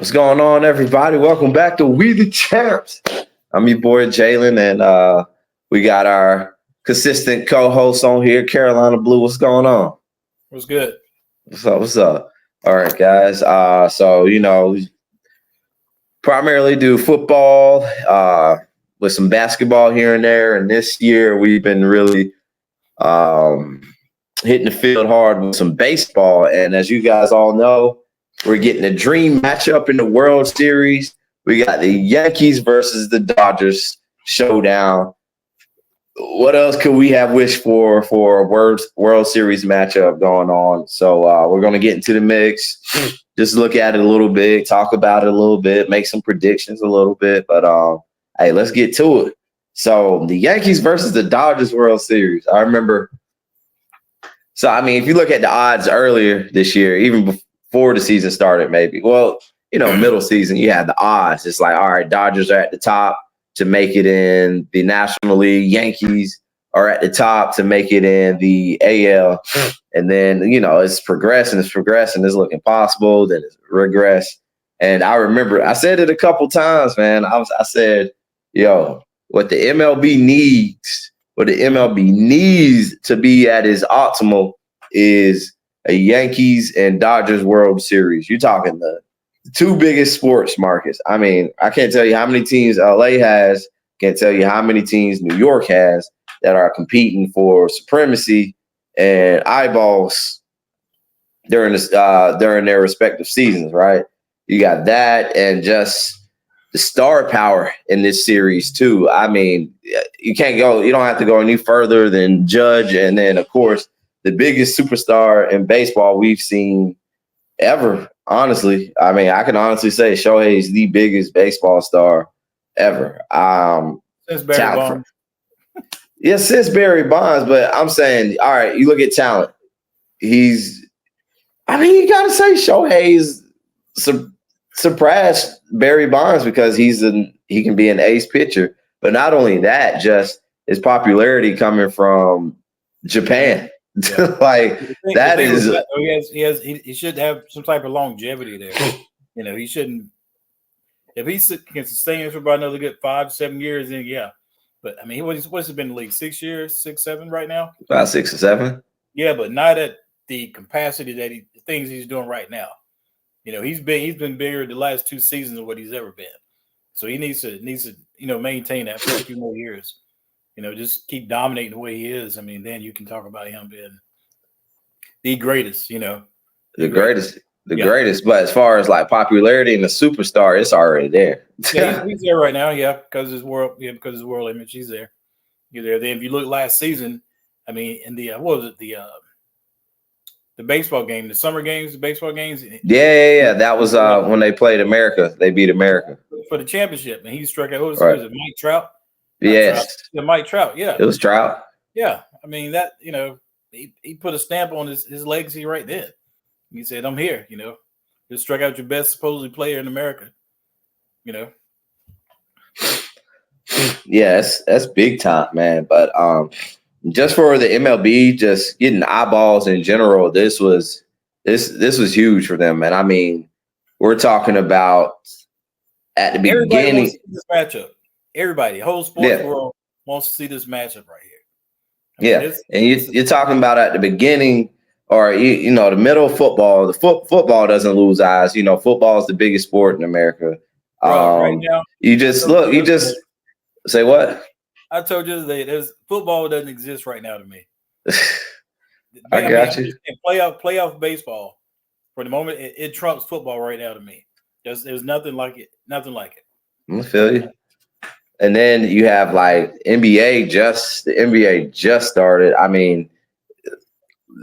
What's going on, everybody? Welcome back to We the Champs. I'm your boy Jalen, and we got our consistent co-host on here, Carolina Blue. What's going on? What's good? What's up? What's up? All right, guys. We primarily do football with some basketball here and there. And this year, we've been really hitting the field hard with some baseball. And as you guys all know, we're getting a dream matchup in the World Series. We got the Yankees versus the Dodgers showdown. What else could we have wished for a World Series matchup going on? So we're going to get into the mix, just look at it a little bit, talk about it a little bit, make some predictions a little bit. But, hey, let's get to it. So the Yankees versus the Dodgers World Series. I remember. So, I mean, if you look at the odds earlier this year, even before the season started, maybe. Well, middle season, you had the odds. It's like, all right, Dodgers are at the top to make it in the National League. Yankees are at the top to make it in the AL. And then, it's progressing. It's looking possible. Then it's regress. And I remember I said it a couple times, man. I said, what the MLB needs to be at its optimal is a Yankees and Dodgers World Series. You're talking the two biggest sports markets. I mean, I can't tell you how many teams LA has, can't tell you how many teams New York has that are competing for supremacy and eyeballs during their respective seasons, right? You got that and just the star power in this series too. I mean, you don't have to go any further than Judge, and then of course the biggest superstar in baseball we've seen ever. Honestly, I mean, I can honestly say Shohei is the biggest baseball star ever. Since Barry Bonds. Since Barry Bonds, but I'm saying, all right, you look at talent. You got to say Shohei's surpassed Barry Bonds because he can be an ace pitcher. But not only that, just his popularity coming from Japan. Yeah. He should have some type of longevity there. He shouldn't. If he can sustain it for about another good 5-7 years, then yeah. But I mean, what's it been in the league? 6 years, 6, 7 right now? About 6 or 7. Yeah, but not at the capacity that things he's doing right now. He's been bigger the last 2 seasons than what he's ever been. So he needs to maintain that for a few more years. Just keep dominating the way he is. I mean, then you can talk about him being the greatest, The greatest. But as far as like popularity and the superstar, it's already there. Yeah, he's there right now. Yeah, because his world image, he's there. You're there. Then if you look last season, I mean, in the what was it, the baseball game, the summer games, the baseball games. Yeah. That was when they played America. They beat America for the championship, and he struck out. Who was it? Mike Trout. Yes. Mike Trout. Yeah. It was Trout. Yeah. I mean, that, he put a stamp on his legacy right then. He said, I'm here, just struck out your best supposedly player in America, Yeah, that's big time, man. But just for the MLB, just getting eyeballs in general, this was huge for them. And I mean, we're talking about at the beginning. Wants to see this matchup. Everybody, the whole sports world wants to see this matchup right here. And you're talking about at the beginning, or the middle of football. The football doesn't lose eyes. Football is the biggest sport in America. Right now, you just say what? I told you today, football doesn't exist right now to me. I got you. Playoff baseball, for the moment, it trumps football right now to me. There's nothing like it. Nothing like it. I feel you. And then you have like the NBA just started. I mean,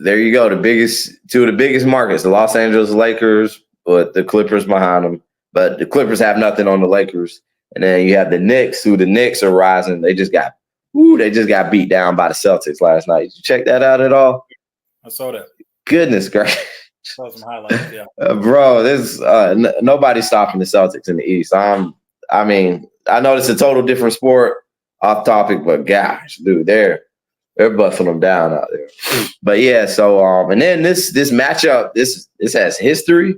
there you go. Two of the biggest markets, the Los Angeles Lakers, but the Clippers behind them. But the Clippers have nothing on the Lakers. And then you have the Knicks, who the Knicks are rising. They just got beat down by the Celtics last night. Did you check that out at all? I saw that. Goodness gracious. Saw some highlights, yeah. Bro, there's nobody's stopping the Celtics in the East. I mean, I know it's a total different sport, off topic, but gosh, dude, they're busting them down out there. But yeah, so and then this matchup, this has history.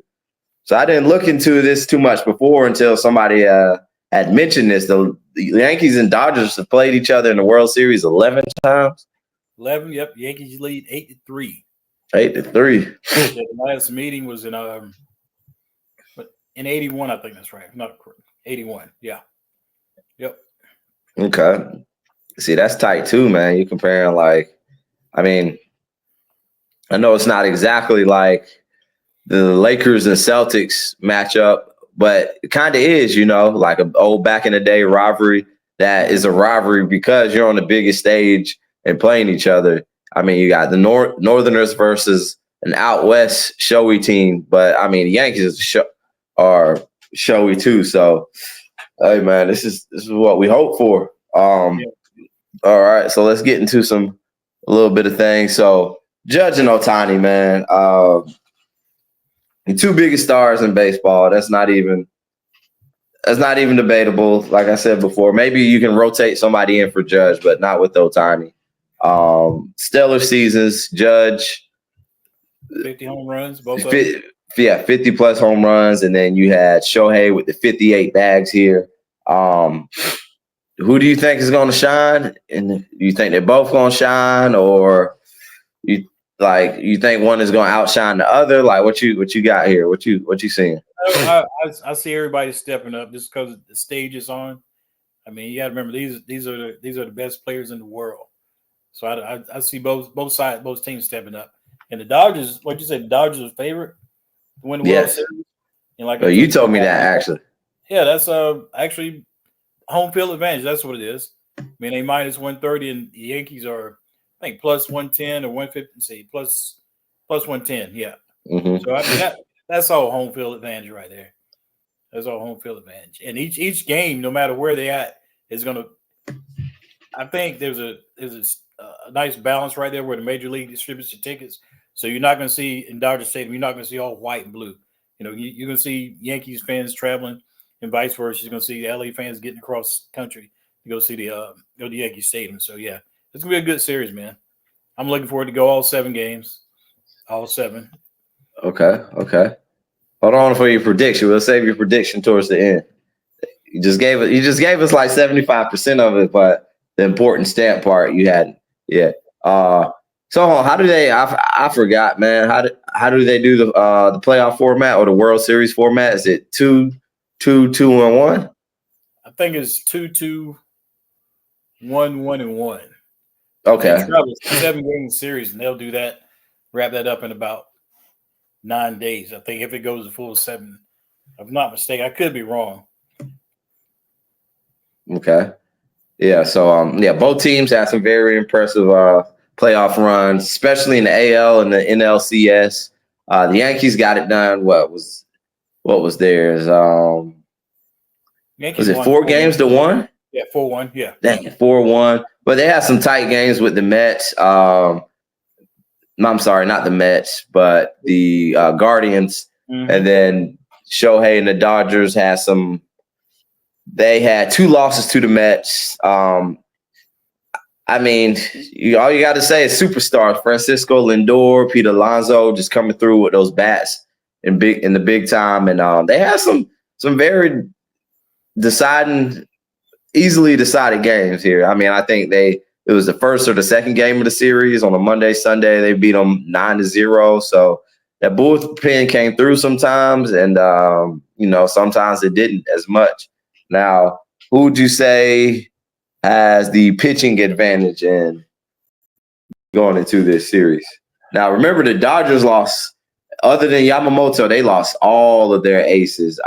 So I didn't look into this too much before until somebody had mentioned this. The Yankees and Dodgers have played each other in the World Series 11 times. 11. Yep. Yankees lead 8-3. 8-3. The last meeting was in 81. I think that's right. Not 81. Yeah. Yep. Okay. See, that's tight too, man. You're comparing I know it's not exactly like the Lakers and Celtics matchup, but it kind of is, like an old back in the day rivalry that is a rivalry because you're on the biggest stage and playing each other. You got the Northerners versus an out west showy team, but the Yankees are showy too. So, hey man, this is what we hope for. All right, so let's get into a little bit of things. So, judging Ohtani, man, the two biggest stars in baseball. That's not even debatable. Like I said before, maybe you can rotate somebody in for Judge, but not with Ohtani. Stellar seasons, Judge. 50 home runs, both of them. Yeah, 50 plus home runs, and then you had Shohei with the 58 bags here. Who do you think is going to shine? And do you think they're both going to shine, or you think one is going to outshine the other? Like what you got here? What you seeing? I see everybody stepping up just because the stage is on. You got to remember these are the best players in the world. So I see both teams stepping up. And the Dodgers, what you said, the Dodgers are favorite to win the World Series. And you told me that actually. Yeah, that's actually home field advantage. That's what it is. They minus 130, and the Yankees are, I think, plus 110 or 150. See, plus 110. Yeah. Mm-hmm. So that's all home field advantage right there. That's all home field advantage. And each game, no matter where they at, is going to. I think there's a nice balance right there where the major league distributes the tickets. So you're not going to see in Dodger Stadium, you're not going to see all white and blue. You're going to see Yankees fans traveling and vice versa. You're going to see the LA fans getting across country to go see go to Yankee Stadium. So yeah, it's going to be a good series, man. I'm looking forward to go all 7 games, all 7. Okay. Hold on for your prediction. We'll save your prediction towards the end. You just gave us like 75% of it, but the important stamp part you hadn't. Yeah. So how do they? I forgot, man. How do they do the playoff format or the World Series format? Is it 2-2-1? I think it's 2-2-1-1-1. Okay. 7-game series, and they'll do that. Wrap that up in about 9 days. I think if it goes a full 7, if I'm not mistaken, I could be wrong. Okay. Yeah. So both teams had some very impressive playoff runs, especially in the AL and the NLCS. The Yankees got it done. What was theirs? Yankees was it 4 games to 1? Yeah, 4-1. Yeah. Dang, 4-1. But they had some tight games with the Mets. I'm sorry, not the Mets, but the Guardians. Mm-hmm. And then Shohei and the Dodgers had some. They had 2 losses to the Mets. All you got to say is superstars. Francisco Lindor, Pete Alonso, just coming through with those bats in the big time, and they had some very easily decided games here. I think it was the first or the second game of the series on a Monday, Sunday. They beat them 9-0. So that bullpen came through sometimes, and sometimes it didn't as much. Now, who would you say has the pitching advantage in going into this series? Now, remember the Dodgers lost, other than Yamamoto, they lost all of their aces.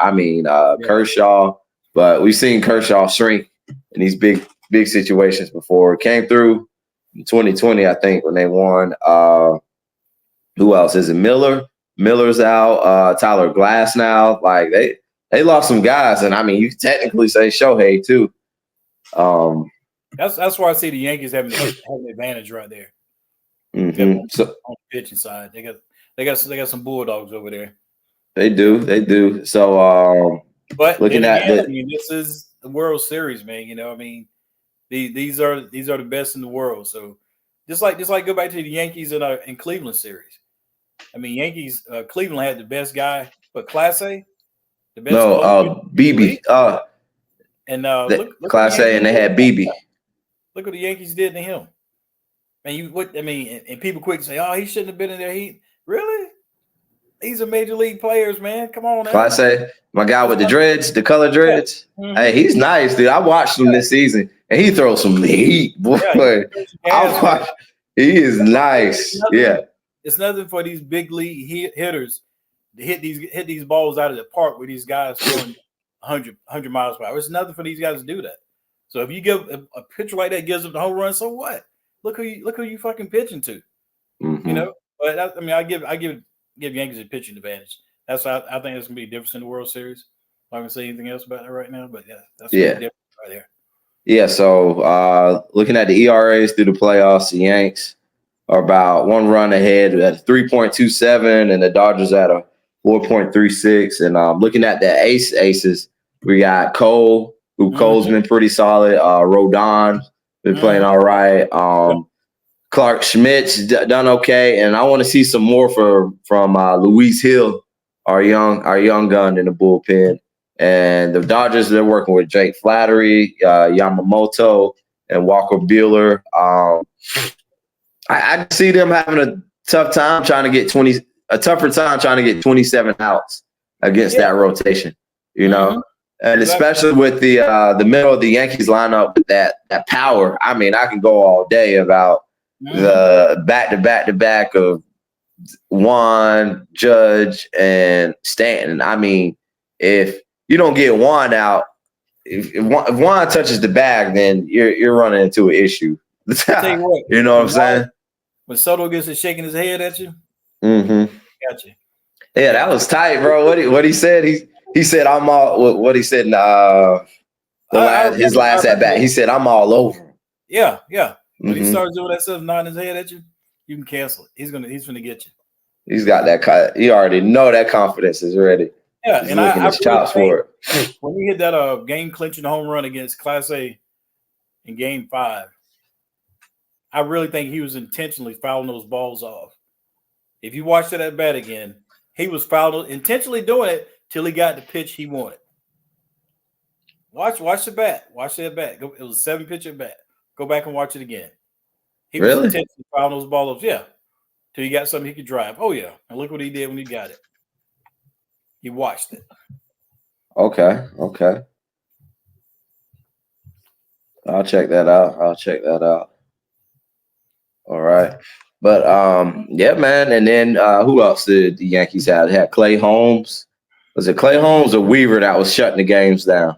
Kershaw, but we've seen Kershaw shrink in these big situations before. It came through in 2020, I think, when they won. Who else? Is it Miller? Miller's out. Tyler Glass now. Like they lost some guys, and you technically say Shohei too. That's why I see the Yankees having the advantage right there. Mm-hmm. So on the pitching side, they got some bulldogs over there. They do. So, but looking at this is the World Series, man. These are the best in the world. So just like go back to the Yankees and Cleveland series. Yankees, Cleveland had the best guy But Class A, the best No, BB. And The look what the Class A, and they Yankees had did. BB. Look what the Yankees did to him. And people quick say, "Oh, he shouldn't have been in there." He really? He's a major league players, man. Come on now. Class A, my guy with the dreads, the color dreads. Yeah. Mm-hmm. Hey, he's nice, dude. I watched him this season, and he throws some heat, boy. He is nice. It's nothing for these big league hitters to hit these balls out of the park with these guys throwing 100 miles per hour. It's nothing for these guys to do that. So if you give a pitcher like that gives up the home run, so what? Look who you fucking pitching to. Mm-hmm. You know, but I give Yankees a pitching advantage. That's why I think it's gonna be a difference in the World Series. I'm not gonna say anything else about that right now, but that's different right there. Yeah. So looking at the ERAs through the playoffs, the Yanks are about one run ahead at 3.27, and the Dodgers at a 4.36. And looking at the aces, we got Cole, who Cole's been pretty solid. Rodon been playing all right. Clark Schmidt's done okay, and I want to see some more from Luis Hill, our young gun in the bullpen. And the Dodgers, they're working with Jake Flattery, Yamamoto, and Walker Buehler. I see them having a tougher time trying to get 27 outs against that rotation, you know, and especially with the middle of the Yankees lineup with that power. I mean, I can go all day about the back of Juan, Judge, and Stanton. I mean, if you don't get Juan out, if Juan touches the bag, then you're running into an issue. You know what I'm saying? When Soto gets to shaking his head at you, gotcha. Yeah, that was tight, bro. What he said? He said I'm all. What he said in his last at bat? He said I'm all over. Yeah. When he starts doing that stuff, nodding his head at you, you can cancel it. He's gonna get you. He's got that. You already know that confidence is ready. Yeah, He's and I his chops for it. When he hit that game clinching home run against Class A in Game 5, I really think he was intentionally fouling those balls off. If you watch that at bat again, he was intentionally doing it till he got the pitch he wanted. Watch the bat. Watch that bat. It was a 7-pitch at bat. Go back and watch it again. He was intentionally fouling those balls off. Yeah. Till he got something he could drive. Oh, yeah. And look what he did when he got it. He watched it. Okay. I'll check that out. All right. But yeah, man. And then who else did the Yankees have? They had Clay Holmes. Was it Clay Holmes or Weaver that was shutting the games down?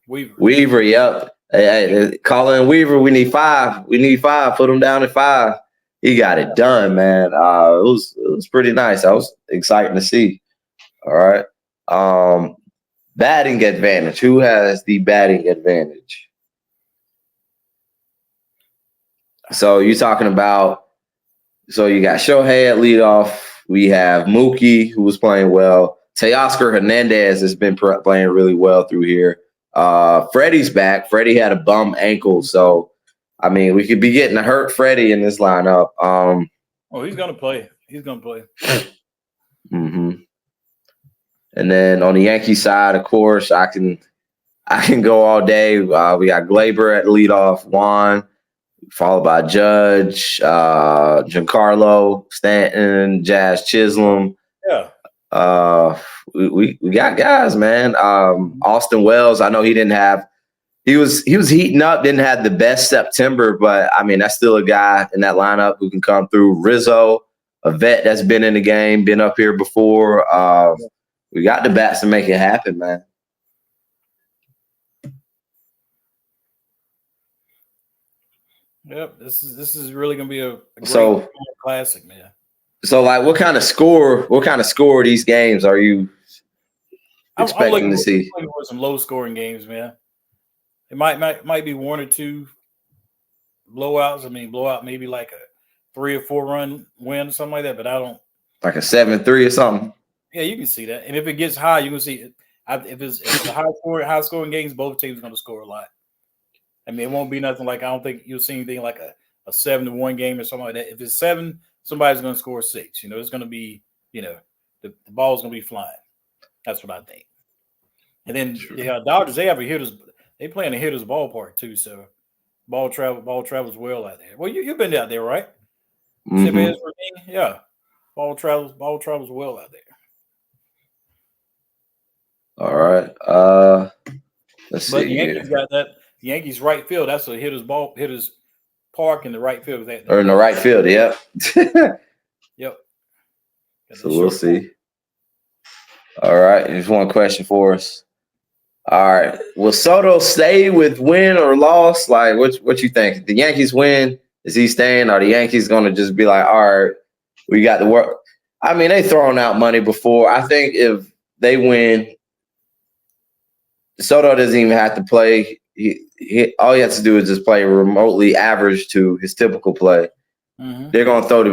Weaver, yep. Hey, Colin Weaver, we need 5. Put him down at 5. He got it done, man. It was pretty nice. I was excited to see. All right. Batting advantage. Who has the batting advantage? So you're talking about. So you got Shohei at leadoff. We have Mookie, who was playing well. Teoscar Hernandez has been playing really well through here. Freddie's back. Freddie had a bum ankle, so I mean, we could be getting a hurt Freddie in this lineup. He's gonna play. And then on the Yankee side, of course, I can go all day. We got Glaber at leadoff, Juan, followed by Judge, Giancarlo Stanton, Jazz Chisholm. Yeah. We got guys, man. Austin Wells, I know he didn't have. He was heating up, didn't have the best September, but I mean, that's still a guy in that lineup who can come through. Rizzo, a vet that's been in the game, been up here before. We got the bats to make it happen, man. Yep, this is really gonna be a great classic, man. So, like, what kind of score these games are you expecting to see? I'm looking for some low scoring games, man. It might be 1 or 2 blowouts. I mean, blowout maybe like a 3 or 4 run win or something like that. But I don't like a 7-3 or something. Yeah, you can see that. And if it gets high, you can see it. If it's a high scoring games, both teams are going to score a lot. I mean, it won't be nothing like I don't think you'll see anything like a 7-1 game or something like that. If it's 7, somebody's going to score 6. You know, it's going to be the ball's going to be flying. That's what I think. And then the Dodgers, they have a hitters. They play in a hitters ballpark too, so ball travels well out there. Well, you've been out there, right? Mm-hmm. Yeah. Ball travels well out there. All right. Let's But see the Yankees here. got that. The Yankees right field. That's a hitters park in the right field. Or in the right field, yep. Yep. So we'll see. All right. Here's one question for us. All right. Will Soto stay with win or loss? Like, what you think? If the Yankees win, is he staying? Are the Yankees going to just be like, all right, we got the work? I mean, they thrown out money before. I think if they win, Soto doesn't even have to play. All he has to do is just play remotely average to his typical play. Mm-hmm. They're gonna throw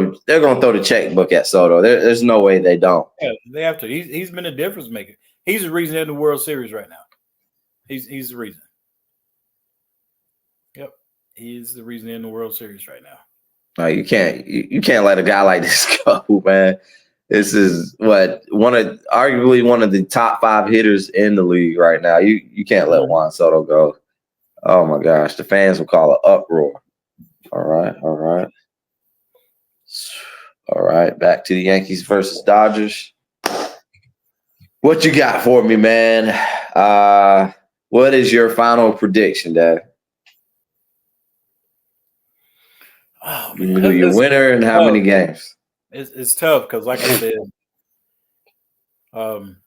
the checkbook at Soto. There's no way they don't. Yeah, they have to. He's been a difference maker. He's the reason they're in the World Series right now. He's the reason. Yep, he's the reason they're in the World Series right now. No, you can't let a guy like this go, man. This is arguably one of the top 5 hitters in the league right now. You can't let Juan Soto go. Oh my gosh, the fans will call an uproar. All right. Back to the Yankees versus Dodgers. What you got for me, man? What is your final prediction, Dad? Oh, man. Who your winner and how many games? It's tough because, like I said, home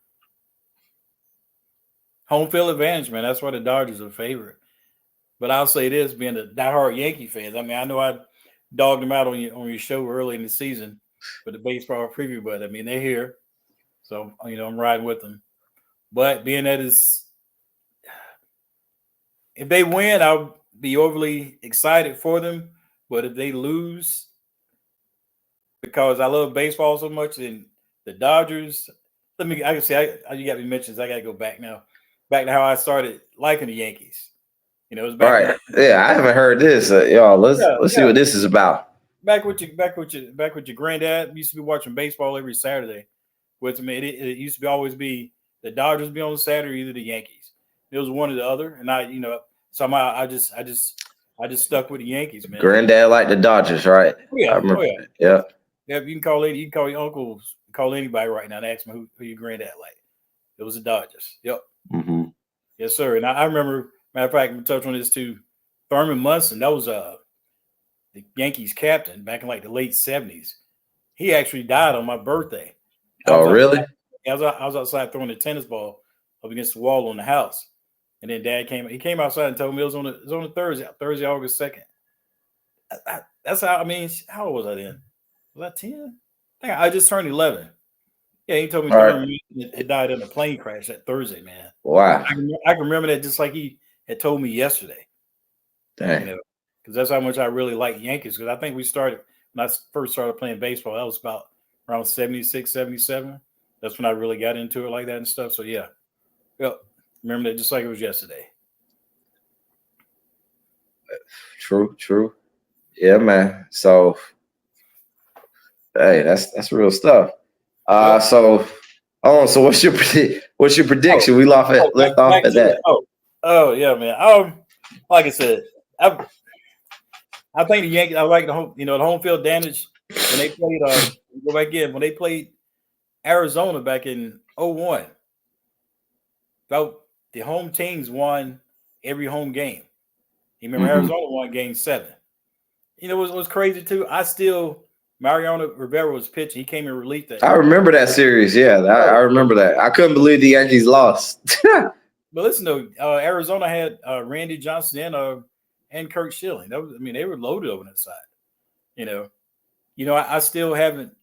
field advantage, man. That's why the Dodgers are favorite. But I'll say this, being a diehard Yankee fans. I mean, I know I dogged them out on your show early in the season for the baseball preview, but I mean they're here, so I'm riding with them. But being that if they win, I'll be overly excited for them. But if they lose, because I love baseball so much, then the Dodgers. You got me mentioned. I got to go back now, back to how I started liking the Yankees. It was back. Right. Yeah, I haven't heard this. Y'all, let's see what this is about. Back with your granddad. Used to be watching baseball every Saturday with me. It used to always be the Dodgers be on Saturday, either the Yankees. It was one or the other, and somehow I just stuck with the Yankees, man. Granddad liked the Dodgers, right? Yeah, I remember. Yeah. Yeah, you can call your uncles, call anybody right now and ask me who your granddad liked. It was the Dodgers. Yep. Mm-hmm. Yes, sir. And I remember, matter of fact, we touched on this too. Thurman Munson, that was the Yankees captain back in like the late 70s. He actually died on my birthday. Oh, really? I was outside throwing a tennis ball up against the wall on the house. And then Dad came. He came outside and told me it was on a Thursday, August 2nd. That's how. I mean, how old was I then? Was I 10? I think I just turned 11. Yeah, he told me it died in a plane crash that Thursday, man. Wow. I can remember that just like he had told me yesterday. Dang. Because that's how much I really like Yankees. Because I think when I first started playing baseball, that was about around 76, 77. That's when I really got into it like that and stuff. So, yeah. Yep. Remember that just like it was yesterday. True. Yeah, man. So, hey, that's real stuff. So what's your prediction? We left off at that. Oh yeah, man. Like I said, I think the Yankees. I like the home field advantage when they played. Go back again when they played Arizona back in 2001. The home teams won every home game. You remember Arizona won Game 7. What was crazy too? Mariano Rivera was pitching. He came in relief. I remember that series. Yeah, I remember that. I couldn't believe the Yankees lost. But listen, though, Arizona had Randy Johnson and Kurt Schilling. They were loaded over that side. I still haven't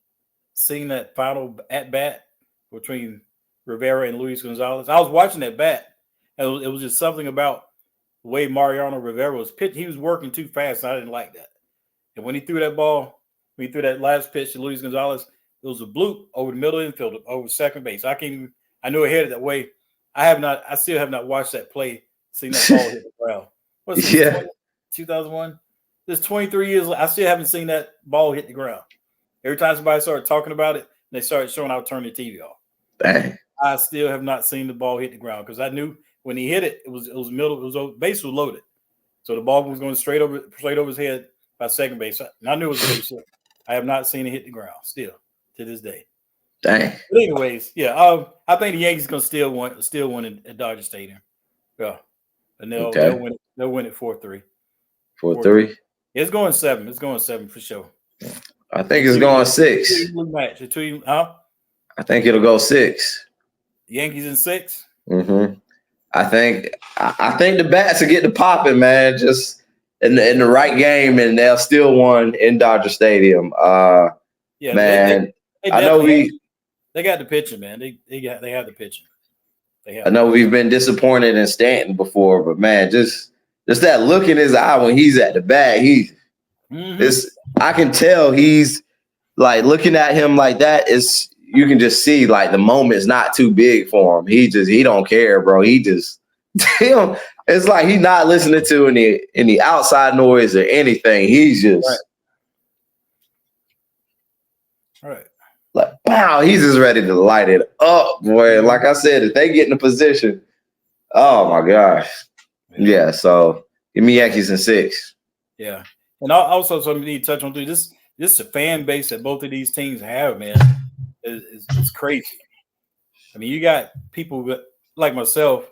seen that final at bat between Rivera and Luis Gonzalez. I was watching that bat, and it was just something about the way Mariano Rivera was pitching. He was working too fast, and I didn't like that. And when he threw that ball, when he threw that last pitch to Luis Gonzalez, it was a bloop over the middle infield, over second base. I knew it headed that way. I still have not watched that play, seen that ball hit the ground. What's this, 2001? This 23 years, I still haven't seen that ball hit the ground. Every time somebody started talking about it, they started showing how to turn the TV off. Dang. I still have not seen the ball hit the ground because I knew when he hit it, it was middle, base was loaded, so the ball was going straight over his head by second base. And I knew it was a base hit. I have not seen it hit the ground still to this day. Dang. But anyways, yeah, I think the Yankees gonna still win at Dodger Stadium. Yeah, and they'll win it. They'll win it 4-3. 4-3. It's going 7. It's going 7 for sure. I think it's going 6. Match. I think it'll go 6. Yankees in 6. Mm-hmm. I think the bats will get to popping, man. Just in the right game, and they'll still win in Dodger Stadium. Yeah, man. I know they got the pitching, man. They have the pitching. I know we've been disappointed in Stanton before, but man, just that look in his eye when he's at the bat, I can tell he's like looking at him like that is you can just see like the moment's not too big for him. He don't care, bro. It's like he's not listening to any outside noise or anything. He's just right. Like, wow, he's just ready to light it up, boy. Like I said, if they get in a position, oh my gosh. Yeah, so give me Yankees in 6. Yeah. And also something we need to touch on too. This the fan base that both of these teams have, man, is crazy. I mean, you got people like myself.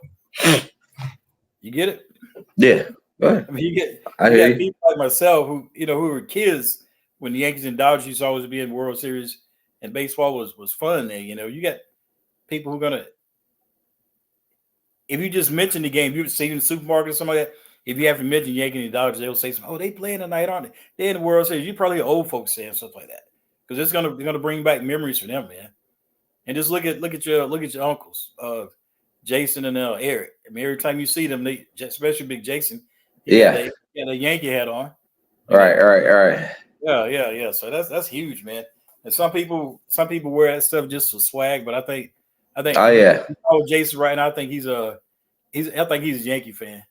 You get it? Yeah. Go ahead. I mean, you got people like myself who were kids when the Yankees and Dodgers used to always be in World Series. And baseball was fun there. You got people who are gonna. If you just mention the game, you see in the supermarket or something like that. If you have to mention Yankees and Dodgers, they'll say something. Oh, they playing tonight, aren't they? They're in the World Series. You probably hear old folks saying stuff like that because it's gonna bring back memories for them, man. And just look at your uncles, Jason and Eric. I mean, every time you see them, especially Big Jason, yeah, the Yankee hat on. Right. Yeah. So that's huge, man. And some people wear that stuff just for swag, but I think. Oh yeah. Oh, Jason, right now, I think he's a Yankee fan.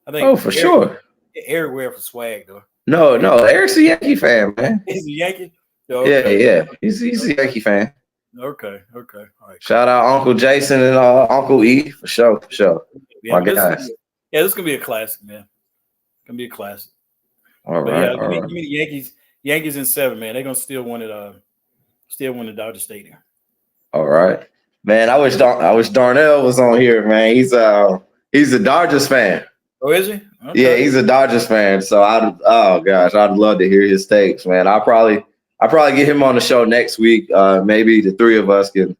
I think. Oh, for sure. Eric wear for swag though. No, Eric's a Yankee fan, man. He's a Yankee. Oh, okay. Yeah. He's a Yankee fan. Okay. All right. Shout out Uncle Jason and Uncle E for sure. Yeah, my guys. This is gonna be a classic, man. Gonna be a classic. All right. Give me the Yankees in 7, man. They're gonna still win the Dodger Stadium. All right, man. I wish Darnell was on here, man. He's a Dodgers fan. Oh, is he? Okay. Yeah, he's a Dodgers fan. So I'd love to hear his takes, man. I'll probably get him on the show next week. Maybe the three of us can,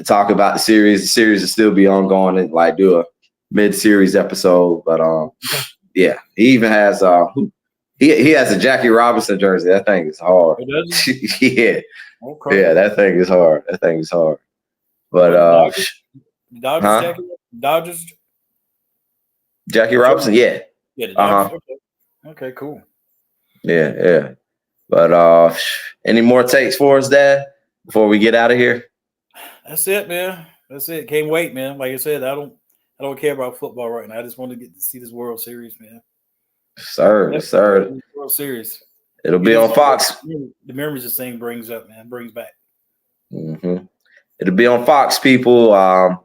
talk about the series. The series will still be ongoing and like do a mid-series episode. But yeah, he even has he has a Jackie Robinson jersey. That thing is hard. Yeah. Okay. Yeah, that thing is hard. But Dodgers. Jackie Robinson, yeah. Yeah, the Dodgers. Okay, cool. Yeah. But any more takes for us, Dad, before we get out of here? That's it, man. That's it. Can't wait, man. Like I said, I don't care about football right now. I just want to get to see this World Series, man. Sir. World Series. It'll be on Fox. The memories this thing brings up, man. Brings back. Mm-hmm. It'll be on Fox, people. If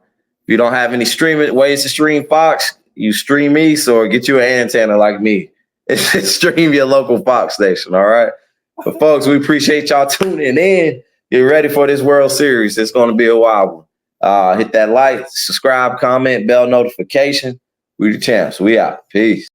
you don't have any ways to stream Fox, you stream me, or get you an antenna like me. Stream your local Fox station, all right? But folks, we appreciate y'all tuning in. Get ready for this World Series. It's going to be a wild one. Hit that like, subscribe, comment, bell notification. We the champs. We out. Peace.